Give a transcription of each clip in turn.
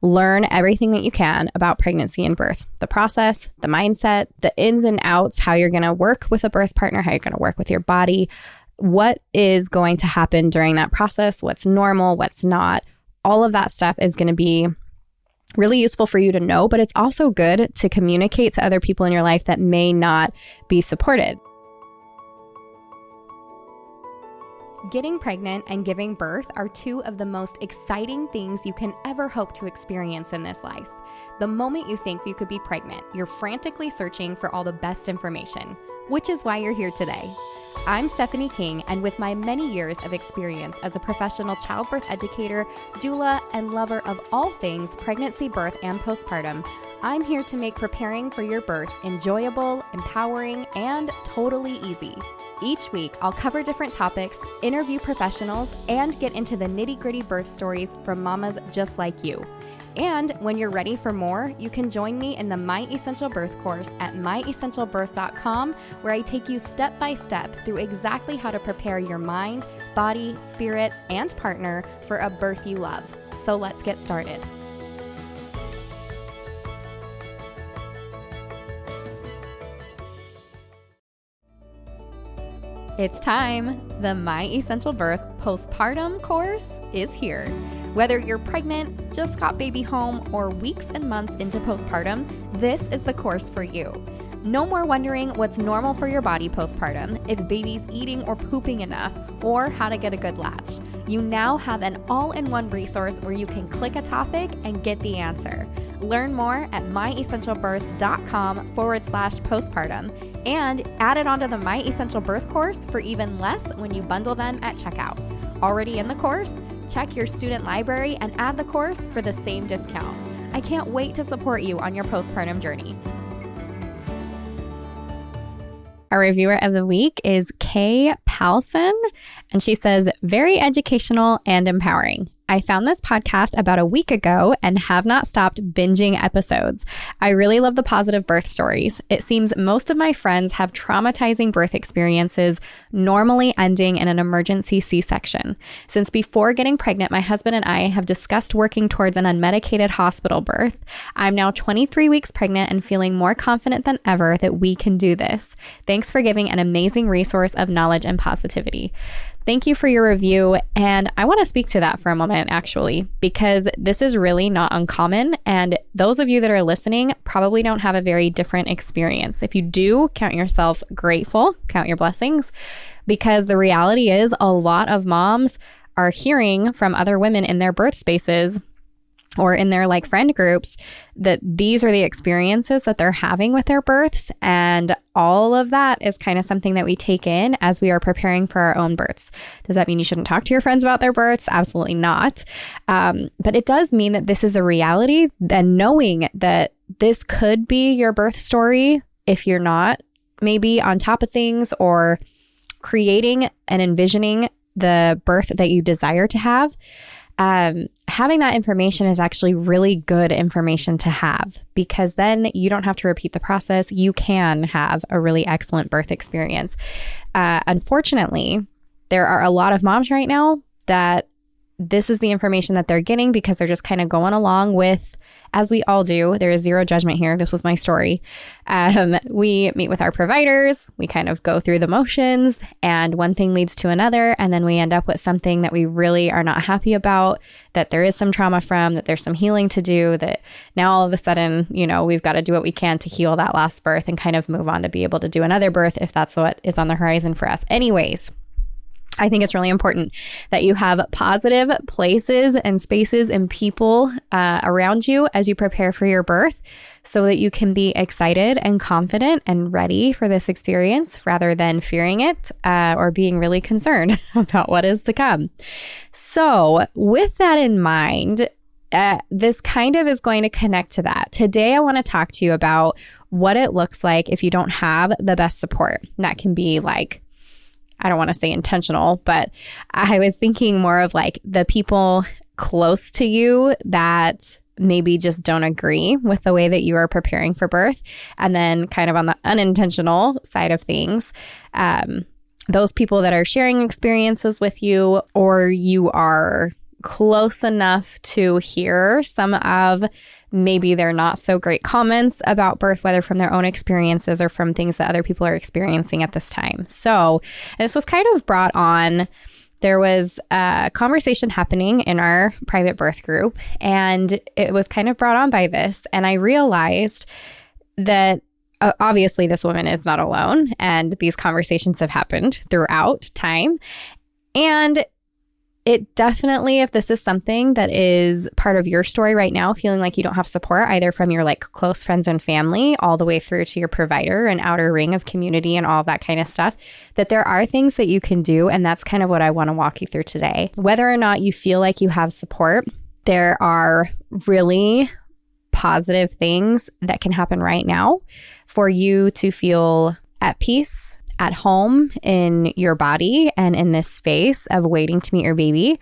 Learn everything that you can about pregnancy and birth, the process, the mindset, the ins and outs, how you're going to work with a birth partner, how you're going to work with your body, what is going to happen during that process, what's normal, what's not. All of that stuff is going to be really useful for you to know, but it's also good to communicate to other people in your life that may not be supported. Getting pregnant and giving birth are two of the most exciting things you can ever hope to experience in this life. The moment you think you could be pregnant, you're frantically searching for all the best information, which is why you're here today. I'm Stephanie King, and with my many years of experience as a professional childbirth educator, doula, and lover of all things pregnancy, birth, and postpartum, I'm here to make preparing for your birth enjoyable, empowering, and totally easy. Each week, I'll cover different topics, interview professionals, and get into the nitty-gritty birth stories from mamas just like you. And when you're ready for more, you can join me in the My Essential Birth course at myessentialbirth.com, where I take you step by step through exactly how to prepare your mind, body, spirit, and partner for a birth you love. So let's get started. It's time! The My Essential Birth postpartum course is here. Whether you're pregnant, just got baby home, or weeks and months into postpartum, this is the course for you. No more wondering what's normal for your body postpartum, if baby's eating or pooping enough, or how to get a good latch. You now have an all-in-one resource where you can click a topic and get the answer. Learn more at myessentialbirth.com/postpartum and add it onto the My Essential Birth course for even less when you bundle them at checkout. Already in the course? Check your student library and add the course for the same discount. I can't wait to support you on your postpartum journey. Our reviewer of the week is Kay Palson, and she says, very educational and empowering. I found this podcast about a week ago and have not stopped binging episodes. I really love the positive birth stories. It seems most of my friends have traumatizing birth experiences, normally ending in an emergency C-section. Since before getting pregnant, my husband and I have discussed working towards an unmedicated hospital birth. I'm now 23 weeks pregnant and feeling more confident than ever that we can do this. Thanks for giving an amazing resource of knowledge and positivity. Thank you for your review, and I want to speak to that for a moment, actually, because this is really not uncommon, and those of you that are listening probably don't have a very different experience. If you do, count yourself grateful, count your blessings, because the reality is a lot of moms are hearing from other women in their birth spaces or in their friend groups that these are the experiences that they're having with their births. And all of that is kind of something that we take in as we are preparing for our own births. Does that mean you shouldn't talk to your friends about their births? Absolutely not. But it does mean that this is a reality, and knowing that this could be your birth story if you're not maybe on top of things or creating and envisioning the birth that you desire to have. Having that information is actually really good information to have, because then you don't have to repeat the process. You can have a really excellent birth experience. Unfortunately, there are a lot of moms right now that this is the information that they're getting because they're just kind of going along with, as we all do. There is zero judgment here. This was my story. We meet with our providers. We kind of go through the motions, and one thing leads to another. And then we end up with something that we really are not happy about, that there is some trauma from, that there's some healing to do, that now all of a sudden, we've got to do what we can to heal that last birth and kind of move on to be able to do another birth if that's what is on the horizon for us. Anyways, I think it's really important that you have positive places and spaces and people around you as you prepare for your birth, so that you can be excited and confident and ready for this experience rather than fearing it or being really concerned about what is to come. So with that in mind, this kind of is going to connect to that. Today, I want to talk to you about what it looks like if you don't have the best support. And that can be I don't want to say intentional, but I was thinking more of the people close to you that maybe just don't agree with the way that you are preparing for birth. And then kind of on the unintentional side of things, those people that are sharing experiences with you, or you are close enough to hear some of maybe they're not so great comments about birth, whether from their own experiences or from things that other people are experiencing at this time. So this was kind of brought on. There was a conversation happening in our private birth group, and it was kind of brought on by this. And I realized that obviously this woman is not alone, and these conversations have happened throughout time. And it definitely, if this is something that is part of your story right now, feeling like you don't have support either from your like close friends and family all the way through to your provider and outer ring of community and all of that kind of stuff, that there are things that you can do. And that's kind of what I want to walk you through today. Whether or not you feel like you have support, there are really positive things that can happen right now for you to feel at peace, at home in your body and in this space of waiting to meet your baby.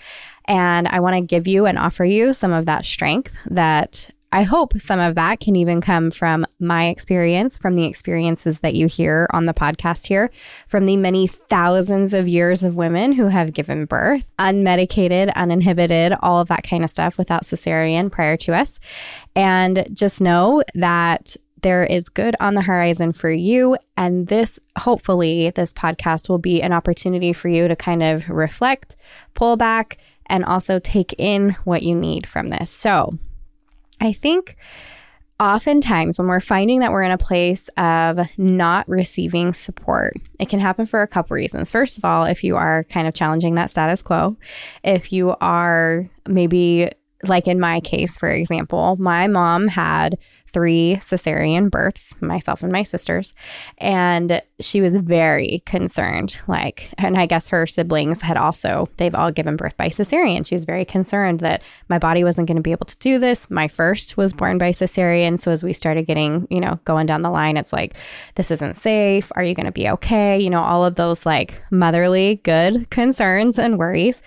And I want to give you and offer you some of that strength that I hope some of that can even come from my experience, from the experiences that you hear on the podcast here, from the many thousands of years of women who have given birth, unmedicated, uninhibited, all of that kind of stuff without cesarean prior to us. And just know that there is good on the horizon for you. And hopefully, this podcast will be an opportunity for you to kind of reflect, pull back, and also take in what you need from this. So I think oftentimes when we're finding that we're in a place of not receiving support, it can happen for a couple reasons. First of all, if you are kind of challenging that status quo, if you are maybe like in my case, for example, my mom had 3 cesarean births, myself and my sisters, and she was very concerned, and I guess her siblings they've all given birth by cesarean. She was very concerned that my body wasn't going to be able to do this. My first was born by cesarean. So as we started getting, going down the line, it's like, this isn't safe. Are you going to be okay? All of those like motherly good concerns and worries.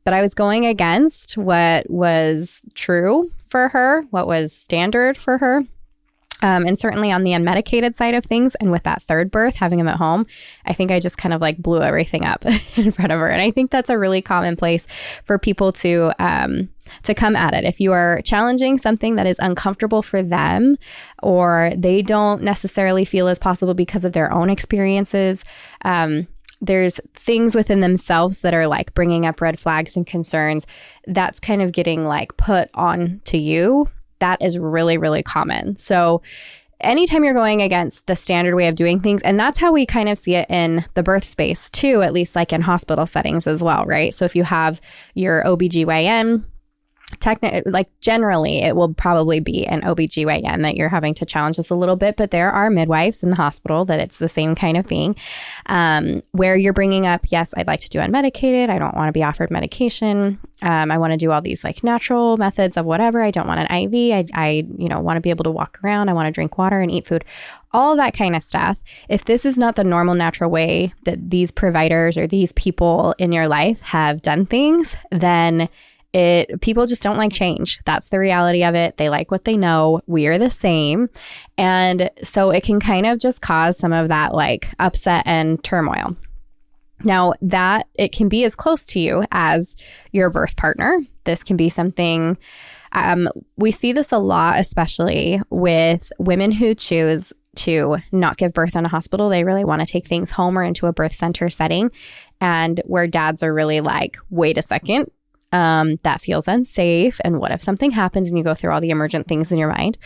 But I was going against what was true for her, what was standard for her. And certainly on the unmedicated side of things, and with that third birth, having him at home, I think I just kind of like blew everything up in front of her. And I think that's a really common place for people to come at it. If you are challenging something that is uncomfortable for them, or they don't necessarily feel as possible because of their own experiences, there's things within themselves that are like bringing up red flags and concerns that's kind of getting like put on to you. That is really, really common. So anytime you're going against the standard way of doing things, and that's how we kind of see it in the birth space too, at least like in hospital settings as well, right? So if you have your OBGYN, generally, it will probably be an OBGYN that you're having to challenge this a little bit, but there are midwives in the hospital that it's the same kind of thing, where you're bringing up, yes, I'd like to do unmedicated. I don't want to be offered medication. I want to do all these like natural methods of whatever. I don't want an IV. I want to be able to walk around. I want to drink water and eat food, all that kind of stuff. If this is not the normal, natural way that these providers or these people in your life have done things, then people just don't like change. That's the reality of it. They like what they know. We are the same. And so it can kind of just cause some of that like upset and turmoil. Now that it can be as close to you as your birth partner. This can be something, we see this a lot, especially with women who choose to not give birth in a hospital. They really want to take things home or into a birth center setting, and where dads are really like, wait a second, that feels unsafe. And what if something happens? And you go through all the emergent things in your mind.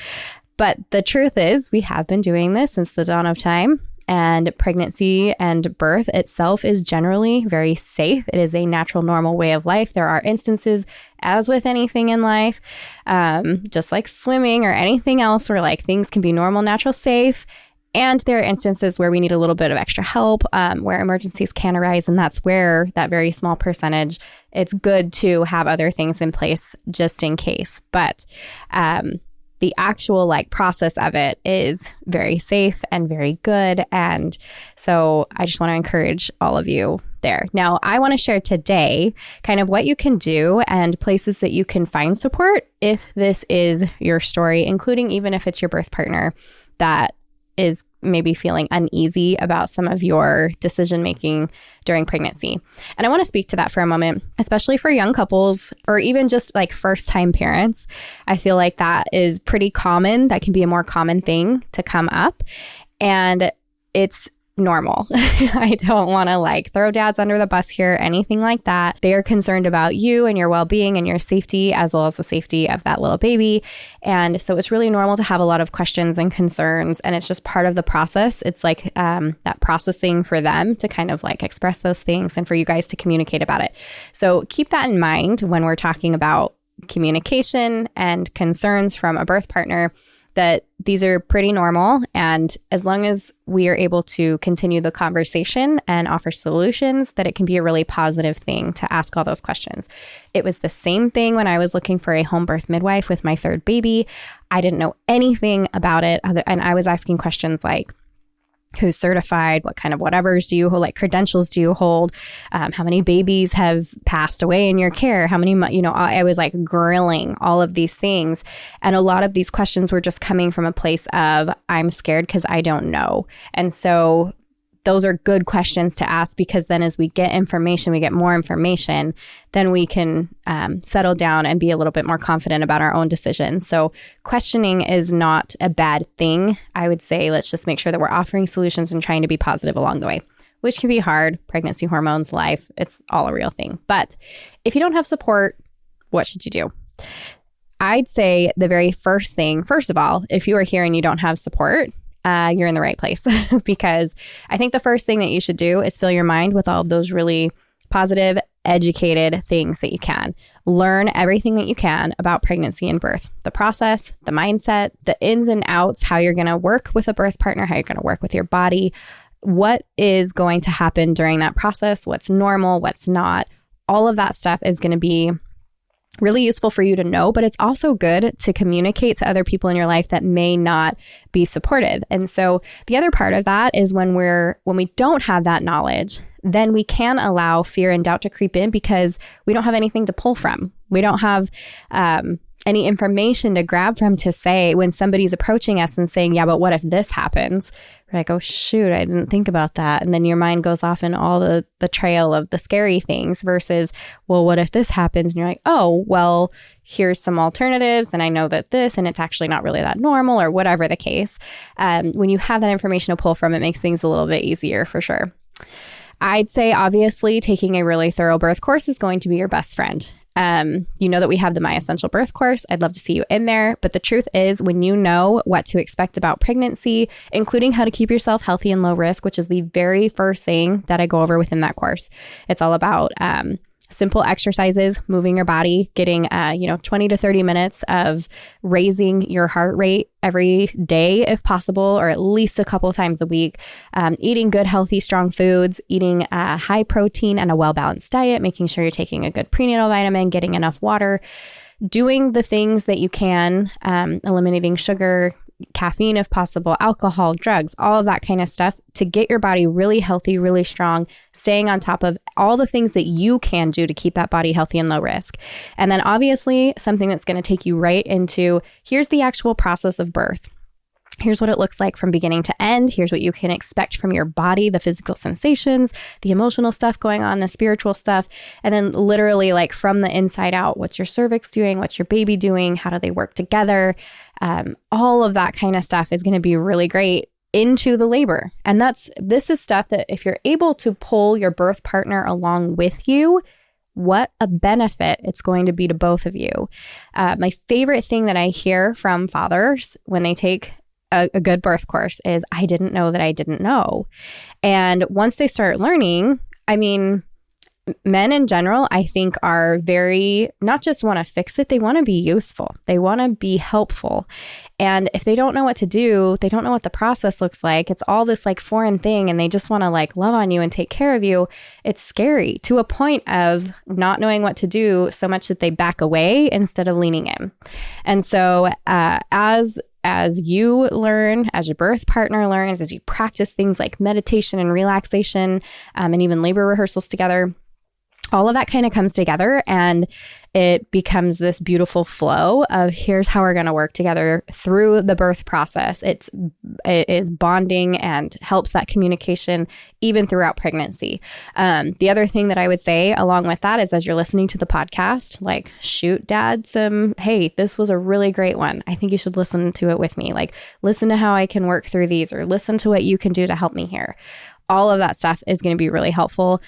But the truth is, we have been doing this since the dawn of time. And pregnancy and birth itself is generally very safe. It is a natural, normal way of life. There are instances, as with anything in life, just like swimming or anything else, where like things can be normal, natural, safe. And there are instances where we need a little bit of extra help, where emergencies can arise. And that's where that very small percentage, it's good to have other things in place just in case. But the actual like process of it is very safe and very good. And so I just want to encourage all of you there. Now, I want to share today kind of what you can do and places that you can find support if this is your story, including even if it's your birth partner that is maybe feeling uneasy about some of your decision making during pregnancy. And I want to speak to that for a moment, especially for young couples or even just like first time parents. I feel like that is pretty common. That can be a more common thing to come up. And it's normal. I don't want to like throw dads under the bus here, anything like that. They are concerned about you and your well-being and your safety, as well as the safety of that little baby. And so it's really normal to have a lot of questions and concerns. And it's just part of the process. It's like that processing for them to kind of like express those things and for you guys to communicate about it. So keep that in mind when we're talking about communication and concerns from a birth partner, that these are pretty normal. And as long as we are able to continue the conversation and offer solutions, that it can be a really positive thing to ask all those questions. It was the same thing when I was looking for a home birth midwife with my third baby. I didn't know anything about it. And I was asking questions like, who's certified? What kind of whatevers do you hold? Like credentials do you hold? How many babies have passed away in your care? How many, I was like grilling all of these things. And a lot of these questions were just coming from a place of, I'm scared because I don't know. And so those are good questions to ask, because then as we get information, we get more information, then we can settle down and be a little bit more confident about our own decisions. So questioning is not a bad thing. I would say let's just make sure that we're offering solutions and trying to be positive along the way, which can be hard. Pregnancy hormones, life, it's all a real thing. But if you don't have support, what should you do? I'd say the very first thing, first of all, if you are here and you don't have support, you're in the right place. Because I think the first thing that you should do is fill your mind with all of those really positive, educated things that you can. Learn everything that you can about pregnancy and birth, the process, the mindset, the ins and outs, how you're going to work with a birth partner, how you're going to work with your body, what is going to happen during that process, what's normal, what's not. All of that stuff is going to be really useful for you to know, but it's also good to communicate to other people in your life that may not be supportive. And so the other part of that is when we don't have that knowledge, then we can allow fear and doubt to creep in because we don't have anything to pull from. We don't have any information to grab from to say when somebody's approaching us and saying, yeah, but what if this happens? We're like, oh, shoot, I didn't think about that. And then your mind goes off in all the trail of the scary things versus, well, what if this happens? And you're like, oh, well, here's some alternatives. And I know that this, and it's actually not really that normal or whatever the case. When you have that information to pull from, it makes things a little bit easier for sure. I'd say, obviously, taking a really thorough birth course is going to be your best friend. You know that we have the My Essential Birth course. I'd love to see you in there. But the truth is, when you know what to expect about pregnancy, including how to keep yourself healthy and low risk, which is the very first thing that I go over within that course, it's all about simple exercises, moving your body, getting 20 to 30 minutes of raising your heart rate every day if possible, or at least a couple times a week, eating good, healthy, strong foods, eating a high protein and a well-balanced diet, making sure you're taking a good prenatal vitamin, getting enough water, doing the things that you can, eliminating sugar, caffeine if possible, alcohol, drugs, all of that kind of stuff to get your body really healthy, really strong, staying on top of all the things that you can do to keep that body healthy and low risk. And then obviously something that's going to take you right into, here's the actual process of birth. Here's what it looks like from beginning to end. Here's what you can expect from your body, the physical sensations, the emotional stuff going on, the spiritual stuff. And then literally like from the inside out, what's your cervix doing? What's your baby doing? How do they work together? All of that kind of stuff is going to be really great into the labor. And this is stuff that if you're able to pull your birth partner along with you, what a benefit it's going to be to both of you. My favorite thing that I hear from fathers when they take a good birth course is, I didn't know that I didn't know. And once they start learning, I mean, men in general, I think are very, not just want to fix it, they want to be useful. They want to be helpful. And if they don't know what to do, they don't know what the process looks like, it's all this like foreign thing and they just want to like love on you and take care of you. It's scary to a point of not knowing what to do so much that they back away instead of leaning in. And so as you learn, as your birth partner learns, as you practice things like meditation and relaxation, and even labor rehearsals together, all of that kind of comes together and it becomes this beautiful flow of here's how we're going to work together through the birth process. It is bonding and helps that communication even throughout pregnancy. The other thing that I would say along with that is as you're listening to the podcast, like shoot dad some, hey, this was a really great one. I think you should listen to it with me. Like listen to how I can work through these, or listen to what you can do to help me here. All of that stuff is going to be really helpful.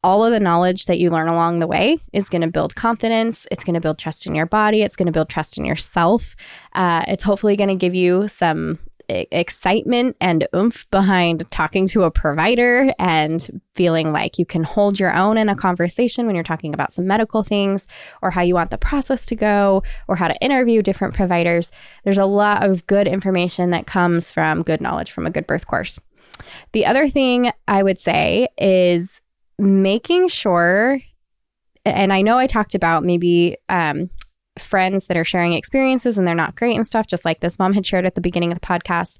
All of the knowledge that you learn along the way is going to build confidence. It's going to build trust in your body. It's going to build trust in yourself. It's hopefully going to give you some excitement and oomph behind talking to a provider and feeling like you can hold your own in a conversation when you're talking about some medical things, or how you want the process to go, or how to interview different providers. There's a lot of good information that comes from good knowledge from a good birth course. The other thing I would say is making sure, and I know I talked about maybe friends that are sharing experiences and they're not great and stuff, just like this mom had shared at the beginning of the podcast,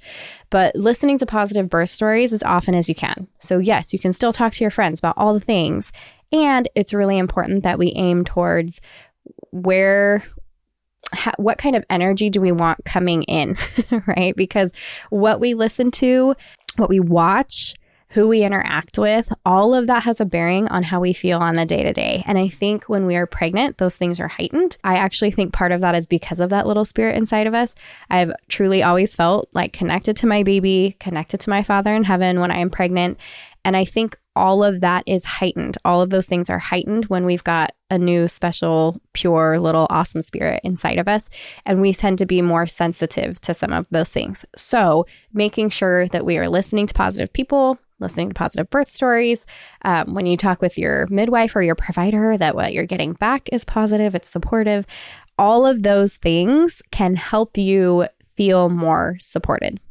but listening to positive birth stories as often as you can. So yes, you can still talk to your friends about all the things. And it's really important that we aim towards what kind of energy do we want coming in, right? Because what we listen to, what we watch, who we interact with, all of that has a bearing on how we feel on the day-to-day. And I think when we are pregnant, those things are heightened. I actually think part of that is because of that little spirit inside of us. I've truly always felt like connected to my baby, connected to my Father in heaven when I am pregnant. And I think all of that is heightened. All of those things are heightened when we've got a new, special, pure, little awesome spirit inside of us. And we tend to be more sensitive to some of those things. So making sure that we are listening to positive people, listening to positive birth stories. When you talk with your midwife or your provider, that what you're getting back is positive, it's supportive. All of those things can help you feel more supported.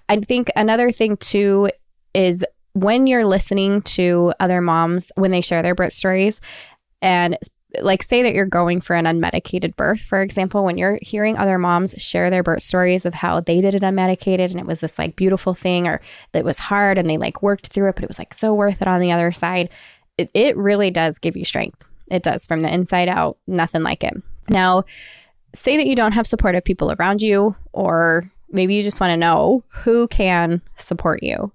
I think another thing too is when you're listening to other moms, when they share their birth stories, and like say that you're going for an unmedicated birth, for example, when you're hearing other moms share their birth stories of how they did it unmedicated and it was this like beautiful thing, or that was hard and they like worked through it, but it was like so worth it on the other side, it really does give you strength. It does, from the inside out, nothing like it. Now, say that you don't have supportive people around you, or maybe you just want to know who can support you.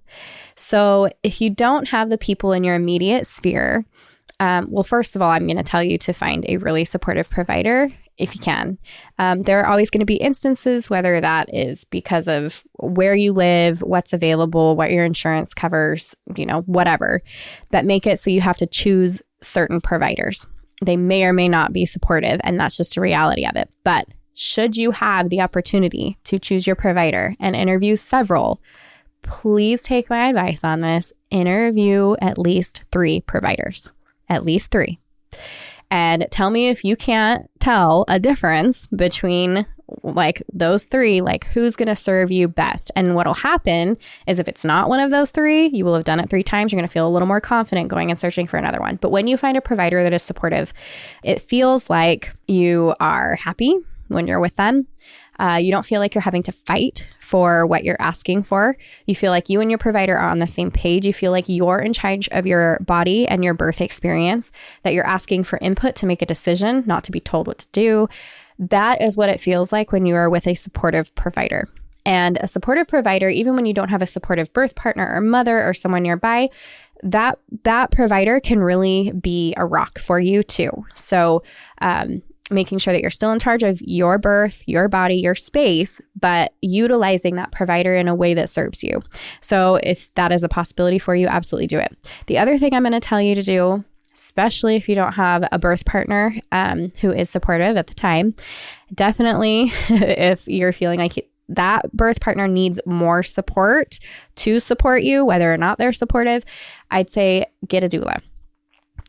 So if you don't have the people in your immediate sphere, well, first of all, I'm going to tell you to find a really supportive provider if you can. There are always going to be instances, whether that is because of where you live, what's available, what your insurance covers, whatever, that make it so you have to choose certain providers. They may or may not be supportive, and that's just a reality of it. But should you have the opportunity to choose your provider and interview several, please take my advice on this. Interview at least 3 providers. At least 3. And tell me if you can't tell a difference between like those 3, like who's going to serve you best. And what'll happen is if it's not one of those 3, you will have done it 3 times. You're going to feel a little more confident going and searching for another one. But when you find a provider that is supportive, it feels like you are happy when you're with them. You don't feel like you're having to fight for what you're asking for. You feel like you and your provider are on the same page. You feel like you're in charge of your body and your birth experience, that you're asking for input to make a decision, not to be told what to do. That is what it feels like when you are with a supportive provider. And a supportive provider, even when you don't have a supportive birth partner or mother or someone nearby, that provider can really be a rock for you too. So, making sure that you're still in charge of your birth, your body, your space, but utilizing that provider in a way that serves you. So if that is a possibility for you, absolutely do it. The other thing I'm going to tell you to do, especially if you don't have a birth partner who is supportive at the time, definitely if you're feeling like that birth partner needs more support to support you, whether or not they're supportive, I'd say get a doula.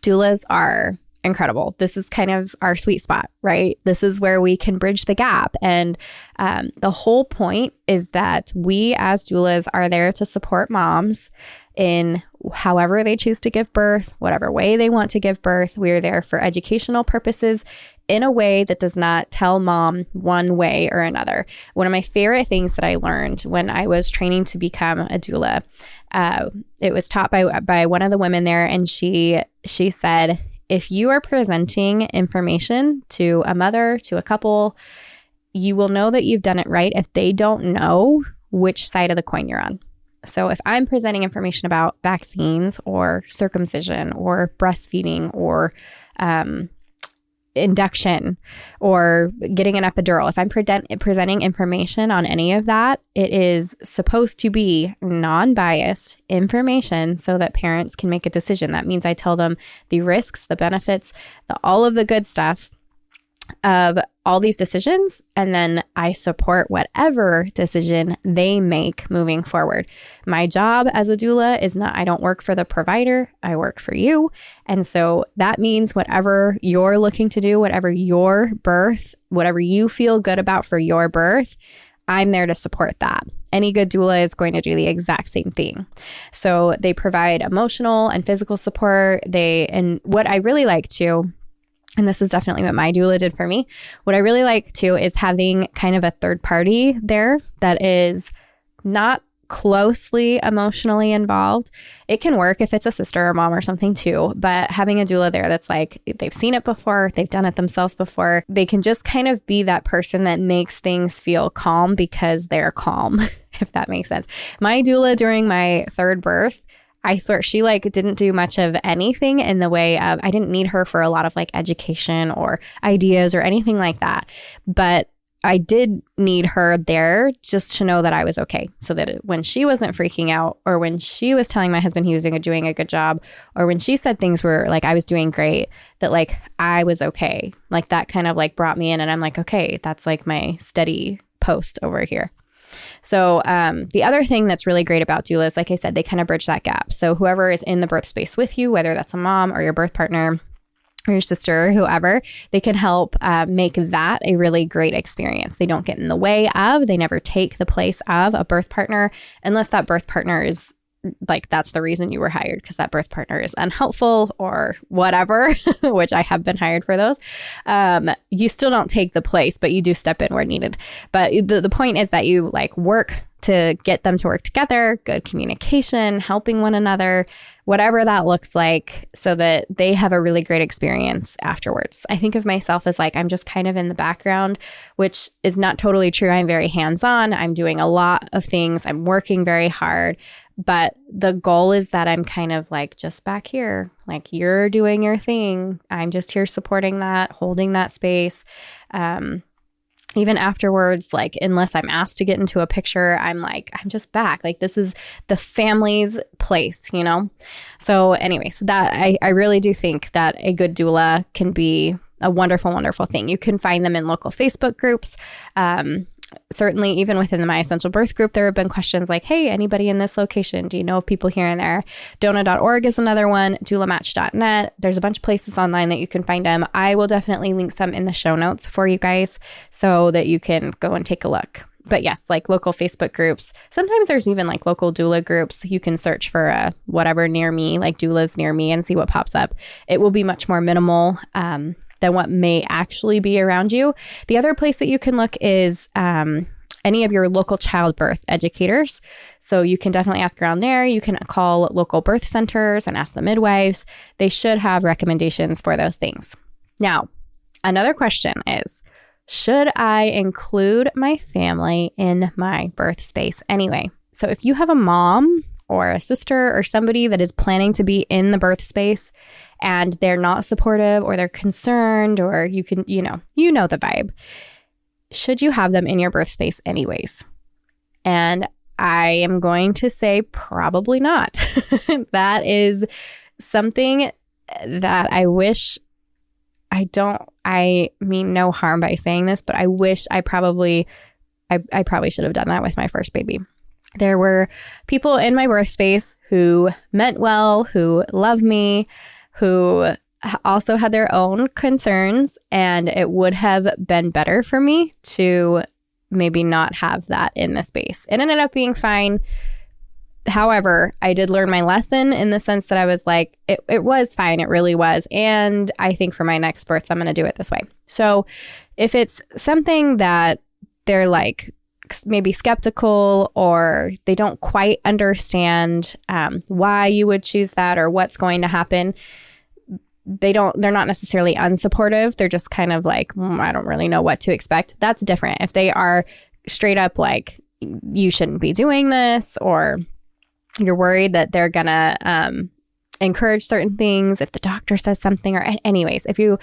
Doulas are incredible. This is kind of our sweet spot, right? This is where we can bridge the gap. And the whole point is that we as doulas are there to support moms in however they choose to give birth, whatever way they want to give birth. We're there for educational purposes in a way that does not tell mom one way or another. One of my favorite things that I learned when I was training to become a doula, it was taught by one of the women there, and she said, if you are presenting information to a mother, to a couple, you will know that you've done it right if they don't know which side of the coin you're on. So if I'm presenting information about vaccines or circumcision or breastfeeding or induction or getting an epidural, if I'm presenting information on any of that, it is supposed to be non-biased information so that parents can make a decision. That means I tell them the risks, the benefits, all of the good stuff of all these decisions, and then I support whatever decision they make moving forward. My job as a doula is not, I don't work for the provider, I work for you. And so that means whatever you're looking to do, whatever your birth, whatever you feel good about for your birth, I'm there to support that. Any good doula is going to do the exact same thing. So they provide emotional and physical support. And what I really like to, and this is definitely what my doula did for me, what I really like too is having kind of a third party there that is not closely emotionally involved. It can work if it's a sister or mom or something too, but having a doula there that's like, they've seen it before, they've done it themselves before, they can just kind of be that person that makes things feel calm because they're calm, if that makes sense. My doula during my third birth, I swear she didn't do much of anything in the way of, I didn't need her for a lot of education or ideas or anything like that. But I did need her there just to know that I was okay. So that when she wasn't freaking out, or when she was telling my husband he was doing a good job, or when she said things were I was doing great, that I was okay. That kind of brought me in, and I'm okay, that's my steady post over here. So the other thing that's really great about doulas, like I said, they kind of bridge that gap. So whoever is in the birth space with you, whether that's a mom or your birth partner or your sister or whoever, they can help make that a really great experience. They don't get in the way of, they never take the place of a birth partner, unless that birth partner is that's the reason you were hired, because that birth partner is unhelpful or whatever, which I have been hired for those. You still don't take the place, but you do step in where needed. But the point is that you work to get them to work together, good communication, helping one another, whatever that looks like, so that they have a really great experience afterwards. I think of myself as I'm just kind of in the background, which is not totally true. I'm very hands-on. I'm doing a lot of things. I'm working very hard. But the goal is that I'm kind of just back here, you're doing your thing. I'm just here supporting that, holding that space. Even afterwards, unless I'm asked to get into a picture, I'm just back. This is the family's place, So anyways, that I really do think that a good doula can be a wonderful, wonderful thing. You can find them in local Facebook groups. Certainly, even within the My Essential Birth group, there have been questions hey, anybody in this location? Do you know of people here and there? Dona.org is another one, doulamatch.net. There's a bunch of places online that you can find them. I will definitely link some in the show notes for you guys so that you can go and take a look. But yes, local Facebook groups. Sometimes there's even local doula groups. You can search for whatever near me, doulas near me, and see what pops up. It will be much more minimal than what may actually be around you. The other place that you can look is any of your local childbirth educators. So you can definitely ask around there. You can call local birth centers and ask the midwives. They should have recommendations for those things. Now, another question is, should I include my family in my birth space anyway? So if you have a mom or a sister or somebody that is planning to be in the birth space and they're not supportive, or they're concerned, or you know the vibe, should you have them in your birth space anyways? And I am going to say probably not. That is something that I wish I mean no harm by saying this, but I wish I probably should have done that with my first baby. There were people in my birth space who meant well, who loved me, who also had their own concerns, and it would have been better for me to maybe not have that in the space. It ended up being fine. However, I did learn my lesson in the sense that I was it was fine. It really was. And I think for my next births, I'm going to do it this way. So if it's something that they're maybe skeptical, or they don't quite understand why you would choose that or what's going to happen, they're not necessarily unsupportive. They're just kind of like, I don't really know what to expect. That's different. If they are straight up like, you shouldn't be doing this, or you're worried that they're gonna encourage certain things if the doctor says something, or anyways, if you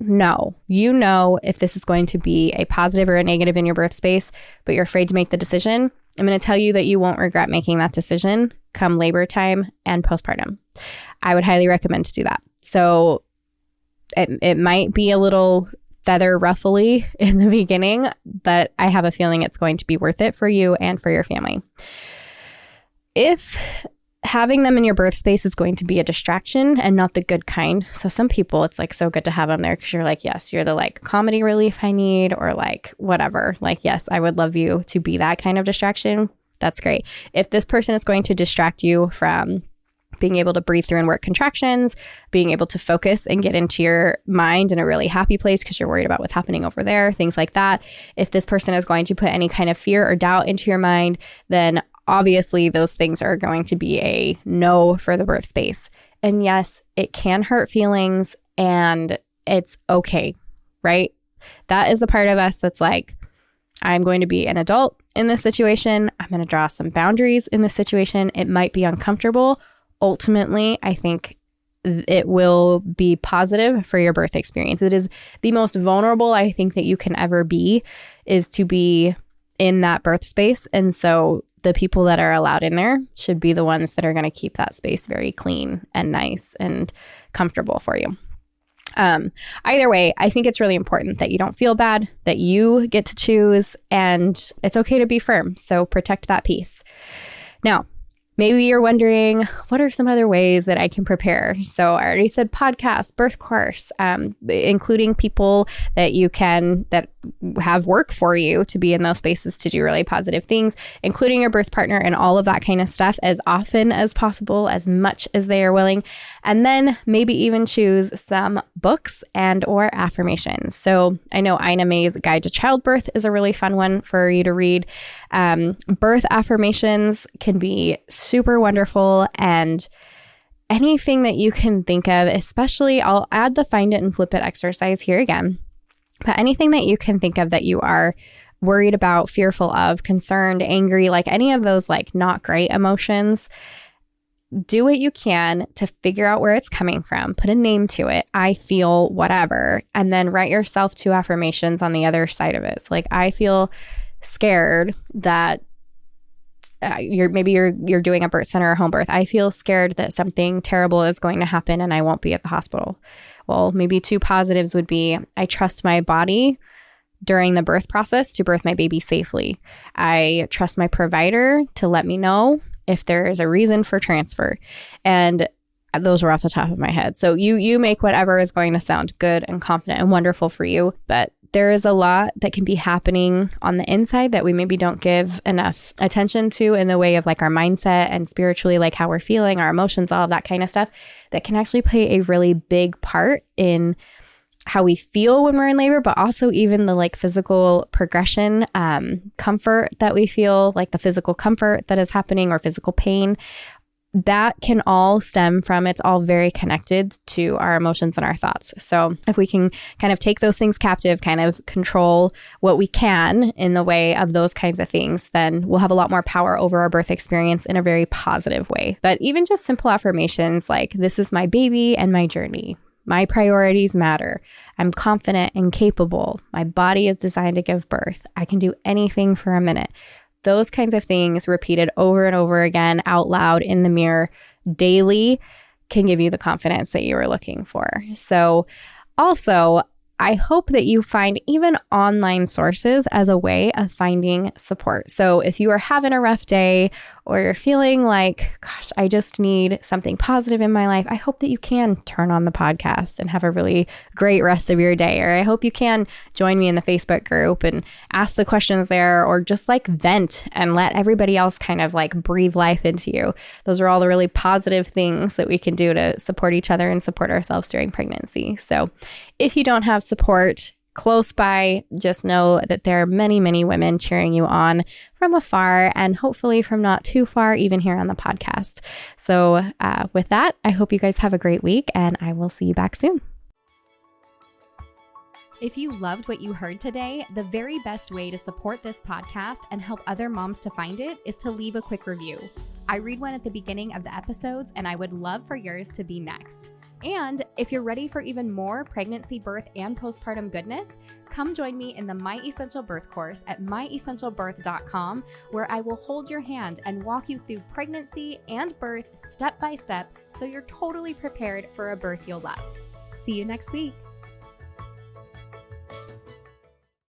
know if this is going to be a positive or a negative in your birth space, but you're afraid to make the decision, I'm going to tell you that you won't regret making that decision come labor time and postpartum. I would highly recommend to do that. So it might be a little feather ruffly in the beginning, but I have a feeling it's going to be worth it for you and for your family. If having them in your birth space is going to be a distraction and not the good kind. So some people, it's like so good to have them there because you're like, yes, you're the like comedy relief I need, or like whatever. Like, yes, I would love you to be that kind of distraction. That's great. If this person is going to distract you from being able to breathe through and work contractions, being able to focus and get into your mind in a really happy place because you're worried about what's happening over there, things like that. If this person is going to put any kind of fear or doubt into your mind, then obviously those things are going to be a no for the birth space. And yes, it can hurt feelings, and it's okay, right? That is the part of us that's like, I'm going to be an adult in this situation. I'm going to draw some boundaries in this situation. It might be uncomfortable. Ultimately, I think it will be positive for your birth experience. It is the most vulnerable I think that you can ever be, is to be in that birth space. And so the people that are allowed in there should be the ones that are going to keep that space very clean and nice and comfortable for you. Either way, I think it's really important that you don't feel bad, that you get to choose, and it's okay to be firm. So protect that peace. Now, maybe you're wondering, what are some other ways that I can prepare? So I already said podcast, birth course, including people that have work for you to be in those spaces to do really positive things, including your birth partner and all of that kind of stuff as often as possible, as much as they are willing. And then maybe even choose some books and or affirmations. So I know Ina May's Guide to Childbirth is a really fun one for you to read. Birth affirmations can be super wonderful, and anything that you can think of, especially I'll add the find it and flip it exercise here again, but anything that you can think of that you are worried about, fearful of, concerned, angry, like any of those like not great emotions, do what you can to figure out where it's coming from, put a name to it. I feel whatever, and then write yourself 2 affirmations on the other side of it. It's like, I feel scared that you're doing a birth center or home birth. I feel scared that something terrible is going to happen and I won't be at the hospital. Well, maybe 2 positives would be, I trust my body during the birth process to birth my baby safely. I trust my provider to let me know if there is a reason for transfer. And those were off the top of my head. So you make whatever is going to sound good and confident and wonderful for you. But there is a lot that can be happening on the inside that we maybe don't give enough attention to in the way of like our mindset and spiritually, like how we're feeling, our emotions, all of that kind of stuff, that can actually play a really big part in how we feel when we're in labor, but also even the like physical progression, comfort that we feel, like the physical comfort that is happening or physical pain. That can all stem from, it's all very connected to our emotions and our thoughts. So if we can kind of take those things captive, kind of control what we can in the way of those kinds of things, then we'll have a lot more power over our birth experience in a very positive way. But even just simple affirmations like, this is my baby and my journey. My priorities matter. I'm confident and capable. My body is designed to give birth. I can do anything for a minute. Those kinds of things repeated over and over again out loud in the mirror daily can give you the confidence that you were looking for. So also, I hope that you find even online sources as a way of finding support. So if you are having a rough day or you're feeling like, gosh, I just need something positive in my life, I hope that you can turn on the podcast and have a really great rest of your day. Or I hope you can join me in the Facebook group and ask the questions there, or just like vent and let everybody else kind of like breathe life into you. Those are all the really positive things that we can do to support each other and support ourselves during pregnancy. So if you don't have support close by, just know that there are many, many women cheering you on from afar and hopefully from not too far, even here on the podcast. So with that, I hope you guys have a great week and I will see you back soon. If you loved what you heard today, the very best way to support this podcast and help other moms to find it is to leave a quick review. I read one at the beginning of the episodes, and I would love for yours to be next. And if you're ready for even more pregnancy, birth, and postpartum goodness, come join me in the My Essential Birth course at myessentialbirth.com, where I will hold your hand and walk you through pregnancy and birth step by step so you're totally prepared for a birth you'll love. See you next week.